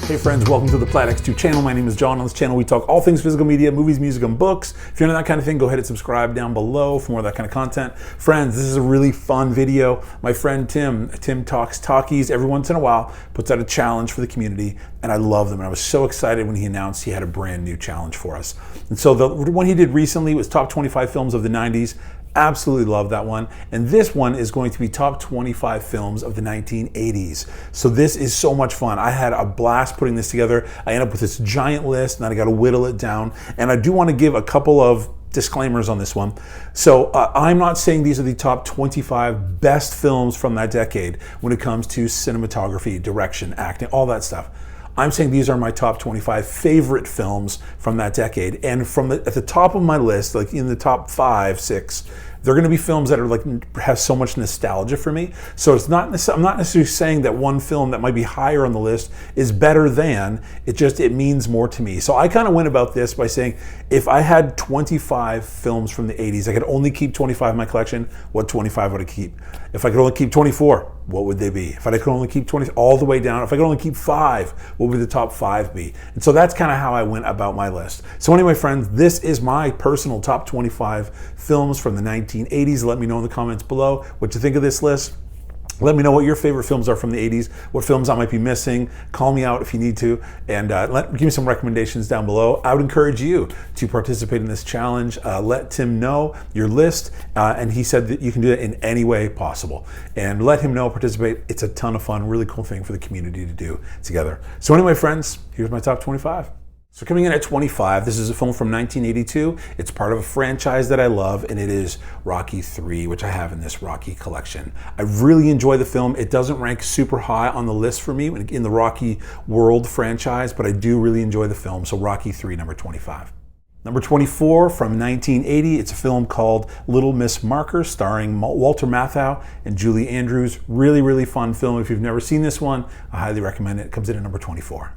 Hey friends, welcome to the Plaid X2 channel. My name is John. On this channel we talk all things physical media, movies, music, and books. If you're into that kind of thing, go ahead and subscribe down below for more of that kind of content. Friends, this is a really fun video. My friend Tim Talks Talkies, every once in a while puts out a challenge for the community, and I love them. And I was so excited when he announced he had a brand new challenge for us. And so the one he did recently was top 25 films of the 90s. Absolutely love that one. And this one is going to be top 25 films of the 1980s. So this is so much fun. I had a blast putting this together. I ended up with this giant list and then I got to whittle it down. And I do want to give a couple of disclaimers on this one. So I'm not saying these are the top 25 best films from that decade when it comes to cinematography, direction, acting, all that stuff. I'm saying these are my top 25 favorite films from that decade. And at the top of my list, like in the top 5, 6, they're going to be films that are have so much nostalgia for me. So I'm not necessarily saying that one film that might be higher on the list is better than. It means more to me. So I kind of went about this by saying, if I had 25 films from the 80s, I could only keep 25 in my collection. What 25 would I keep? If I could only keep 24, what would they be? If I could only keep 20 all the way down, if I could only keep 5, what would the top 5 be? And so that's kind of how I went about my list. So anyway, friends, this is my personal top 25 films from the 1980s. Let me know in the comments below what you think of this list. Let me know what your favorite films are from the 80s, what films I might be missing. Call me out if you need to, and give me some recommendations down below. I would encourage you to participate in this challenge. Let Tim know your list, and he said that you can do it in any way possible. And let him know, participate. It's a ton of fun, really cool thing for the community to do together. So anyway, friends, here's my top 25. So coming in at 25, this is a film from 1982. It's part of a franchise that I love, and it is Rocky III, which I have in this Rocky collection. I really enjoy the film. It doesn't rank super high on the list for me in the Rocky World franchise, but I do really enjoy the film. So Rocky III, number 25. Number 24 from 1980, it's a film called Little Miss Marker, starring Walter Matthau and Julie Andrews. Really, really fun film. If you've never seen this one, I highly recommend it. It comes in at number 24.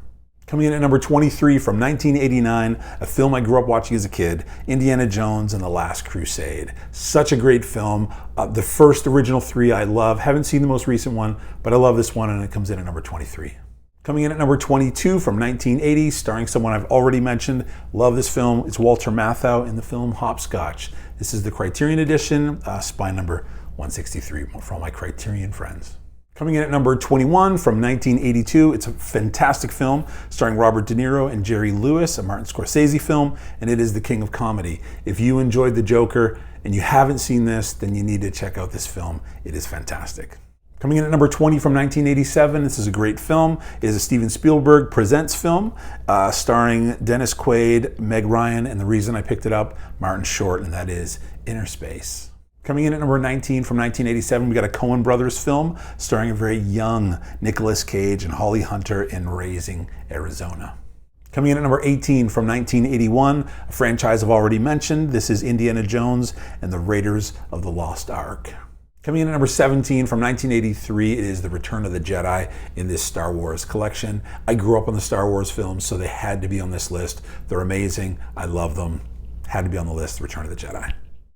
Coming in at number 23 from 1989, a film I grew up watching as a kid, Indiana Jones and the Last Crusade. Such a great film. The first original 3 I love. Haven't seen the most recent one, but I love this one, and it comes in at number 23. Coming in at number 22 from 1980, starring someone I've already mentioned. Love this film. It's Walter Matthau in the film Hopscotch. This is the Criterion edition, spine number 163 for all my Criterion friends. Coming in at number 21 from 1982, it's a fantastic film starring Robert De Niro and Jerry Lewis, a Martin Scorsese film, and it is the king of comedy. If you enjoyed The Joker and you haven't seen this, then you need to check out this film. It is fantastic. Coming in at number 20 from 1987, this is a great film. It is a Steven Spielberg Presents film starring Dennis Quaid, Meg Ryan, and the reason I picked it up, Martin Short, and that is Inner Space. Coming in at number 19 from 1987, we got a Coen Brothers film starring a very young Nicolas Cage and Holly Hunter in Raising Arizona. Coming in at number 18 from 1981, a franchise I've already mentioned. This is Indiana Jones and the Raiders of the Lost Ark. Coming in at number 17 from 1983, it is The Return of the Jedi in this Star Wars collection. I grew up on the Star Wars films, so they had to be on this list. They're amazing. I love them. Had to be on the list, The Return of the Jedi.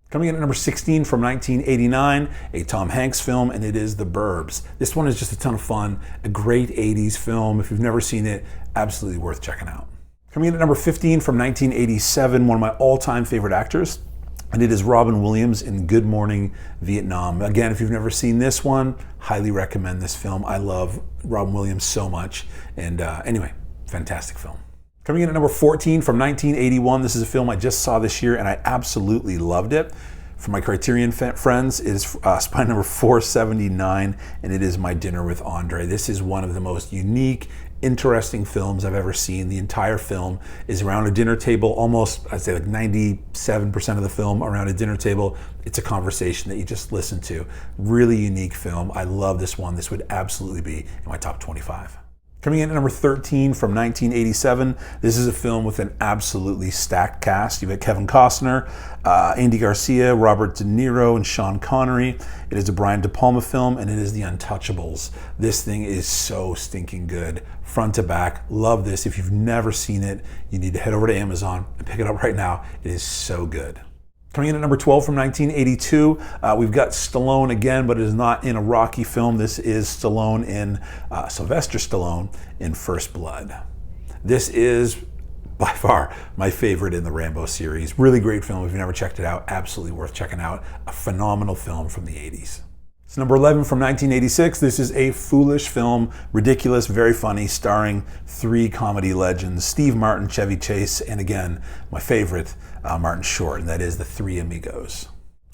Coming in at number 16 from 1989, a Tom Hanks film, and it is The Burbs. This one is just a ton of fun, a great 80s film. If you've never seen it, absolutely worth checking out. Coming in at number 15 from 1987, one of my all-time favorite actors, and it is Robin Williams in Good Morning Vietnam. Again, if you've never seen this one, highly recommend this film. I love Robin Williams so much, and anyway, fantastic film. Coming in at number 14 from 1981, this is a film I just saw this year and I absolutely loved it. For my Criterion friends, it is spine number 479, and it is My Dinner with Andre. This is one of the most unique, interesting films I've ever seen. The entire film is around a dinner table, almost, I'd say like 97% of the film around a dinner table. It's a conversation that you just listen to. Really unique film. I love this one. This would absolutely be in my top 25. Coming in at number 13 from 1987, this is a film with an absolutely stacked cast. You've got Kevin Costner, Andy Garcia, Robert De Niro, and Sean Connery. It is a Brian De Palma film, and it is The Untouchables. This thing is so stinking good, front to back. Love this. If you've never seen it, you need to head over to Amazon and pick it up right now. It is so good. Coming in at number 12 from 1982, we've got Stallone again, but it is not in a Rocky film. This is Stallone in Sylvester Stallone in First Blood. This is by far my favorite in the Rambo series. Really great film. If you've never checked it out, absolutely worth checking out. A phenomenal film from the 80s. It's number 11 from 1986. This is a foolish film, ridiculous, very funny, starring three comedy legends, Steve Martin, Chevy Chase, and again, my favorite, Martin Short, and that is The Three Amigos.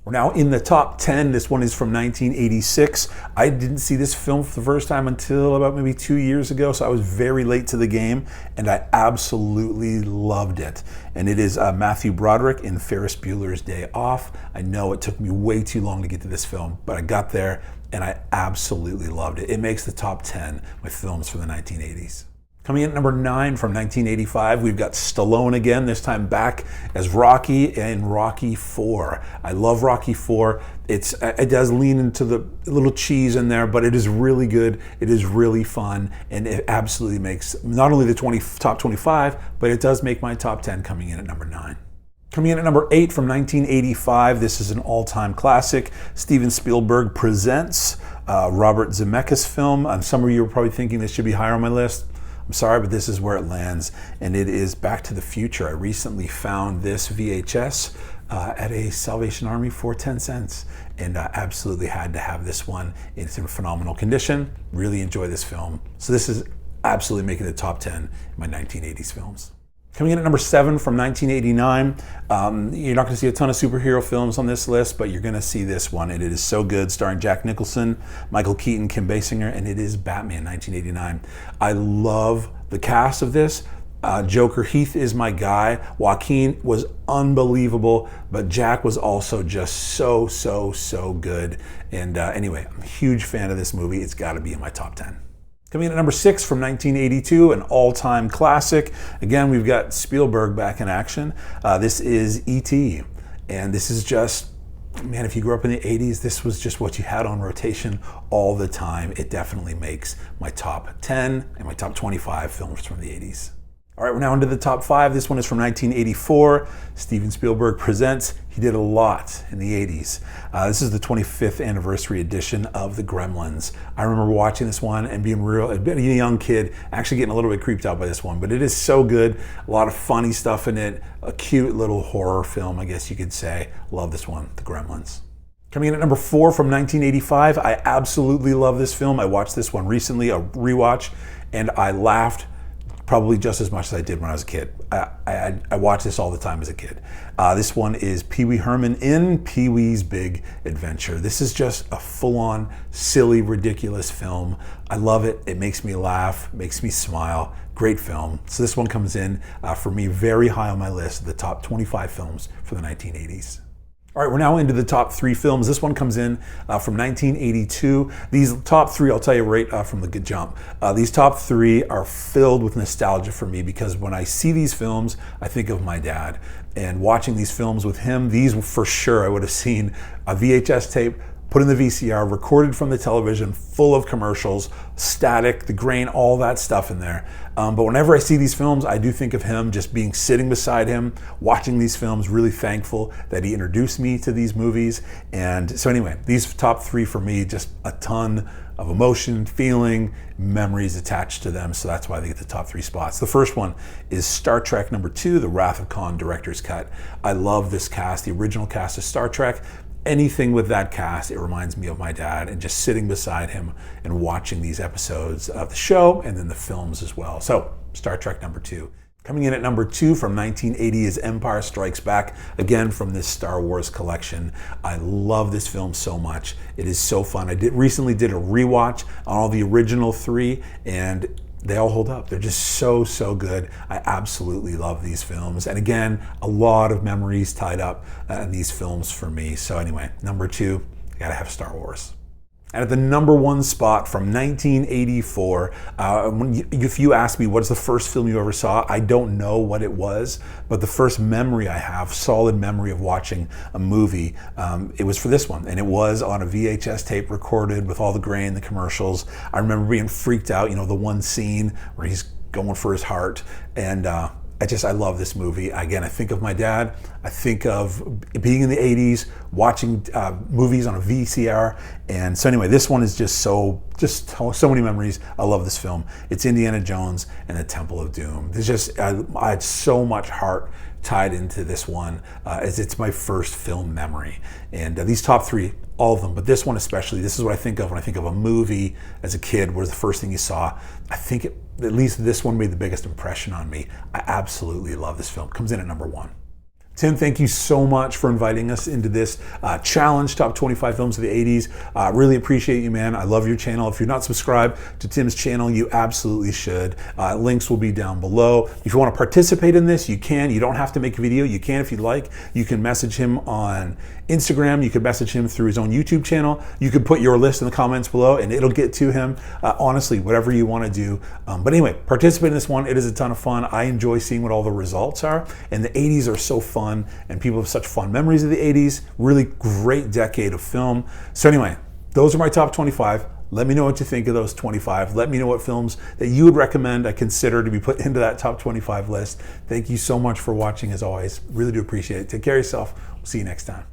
We're now in the top 10. This one is from 1986. I didn't see this film for the first time until about maybe 2 years ago, so I was very late to the game, and I absolutely loved it. And it is Matthew Broderick in Ferris Bueller's Day Off. I know it took me way too long to get to this film, but I got there, and I absolutely loved it. It makes the top 10 with films from the 1980s. Coming in at number 9 from 1985, we've got Stallone again, this time back as Rocky in Rocky IV. I love Rocky IV. It does lean into the little cheese in there, but it is really good. It is really fun, and it absolutely makes not only the top 25, but it does make my top 10 coming in at number 9. Coming in at number 8 from 1985, this is an all-time classic. Steven Spielberg presents Robert Zemeckis' film. Some of you are probably thinking this should be higher on my list. I'm sorry, but this is where it lands, and it is Back to the Future. I recently found this VHS at a Salvation Army for 10 cents, and I absolutely had to have this one. It's in phenomenal condition. Really enjoy this film. So this is absolutely making the top 10 in my 1980s films. Coming in at number 7 from 1989, you're not going to see a ton of superhero films on this list, but you're going to see this one. And it is so good, starring Jack Nicholson, Michael Keaton, Kim Basinger, and it is Batman 1989. I love the cast of this. Joker, Heath is my guy. Joaquin was unbelievable, but Jack was also just so good. And anyway, I'm a huge fan of this movie. It's got to be in my top 10. Coming in at number 6 from 1982, an all-time classic. Again, we've got Spielberg back in action. This is E.T. And this is just, man, if you grew up in the 80s, this was just what you had on rotation all the time. It definitely makes my top 10 and my top 25 films from the 80s. All right, we're now into the top 5. This one is from 1984. Steven Spielberg presents. He did a lot in the 80s. This is the 25th anniversary edition of The Gremlins. I remember watching this one and being a young kid, actually getting a little bit creeped out by this one, but it is so good. A lot of funny stuff in it. A cute little horror film, I guess you could say. Love this one, The Gremlins. Coming in at number 4 from 1985, I absolutely love this film. I watched this one recently, a rewatch, and I laughed probably just as much as I did when I was a kid. I watched this all the time as a kid. This one is Pee Wee Herman in Pee-wee's Big Adventure. This is just a full-on, silly, ridiculous film. I love it. It makes me laugh, makes me smile. Great film. So this one comes in for me very high on my list of the top 25 films for the 1980s. All right, we're now into the top 3 films. This one comes in from 1982. These top 3, I'll tell you right from the good jump. These top 3 are filled with nostalgia for me because when I see these films, I think of my dad. And watching these films with him, these for sure I would have seen a VHS tape, put in the VCR, recorded from the television, full of commercials, static, the grain, all that stuff in there. But whenever I see these films, I do think of him just being sitting beside him, watching these films, really thankful that he introduced me to these movies. And so anyway, these top 3 for me, just a ton of emotion, feeling, memories attached to them. So that's why they get the top 3 spots. The first one is Star Trek number 2, The Wrath of Khan Director's Cut. I love this cast, the original cast of Star Trek. Anything with that cast, it reminds me of my dad and just sitting beside him and watching these episodes of the show and then the films as well. So Star Trek number 2. Coming in at number 2 from 1980 is Empire Strikes Back, again from this Star Wars collection. I love this film so much. It is so fun. I recently did a rewatch on all the original 3 and they all hold up. They're just so good. I absolutely love these films. And again, a lot of memories tied up in these films for me. So anyway, number 2, I gotta have Star Wars. And at the number 1 spot from 1984, if you ask me what's the first film you ever saw, I don't know what it was, but the first memory I have, solid memory of watching a movie, it was for this one. And it was on a VHS tape recorded with all the grain, the commercials. I remember being freaked out, the one scene where he's going for his heart. And I love this movie. Again, I think of my dad. I think of being in the 80s, watching movies on a VCR. And so anyway, this one is just so many memories. I love this film. It's Indiana Jones and the Temple of Doom. There's just, I had so much heart tied into this one, as it's my first film memory. And these top three, all of them, but this one especially, this is what I think of when I think of a movie as a kid. What was the first thing you saw? I think at least this one made the biggest impression on me. I absolutely love this film. Comes in at number 1. Tim, thank you so much for inviting us into this challenge, top 25 films of the 80s. Really appreciate you, man. I love your channel. If you're not subscribed to Tim's channel, you absolutely should. Links will be down below. If you want to participate in this, you can. You don't have to make a video. You can if you'd like. You can message him on Instagram. You could message him through his own YouTube channel. You could put your list in the comments below and it'll get to him. Honestly, whatever you want to do. But anyway, participate in this one. It is a ton of fun. I enjoy seeing what all the results are. And the 80s are so fun. And people have such fond memories of the 80s. Really great decade of film. So anyway, those are my top 25. Let me know what you think of those 25. Let me know what films that you would recommend I consider to be put into that top 25 list. Thank you so much for watching as always. Really do appreciate it. Take care of yourself. We'll see you next time.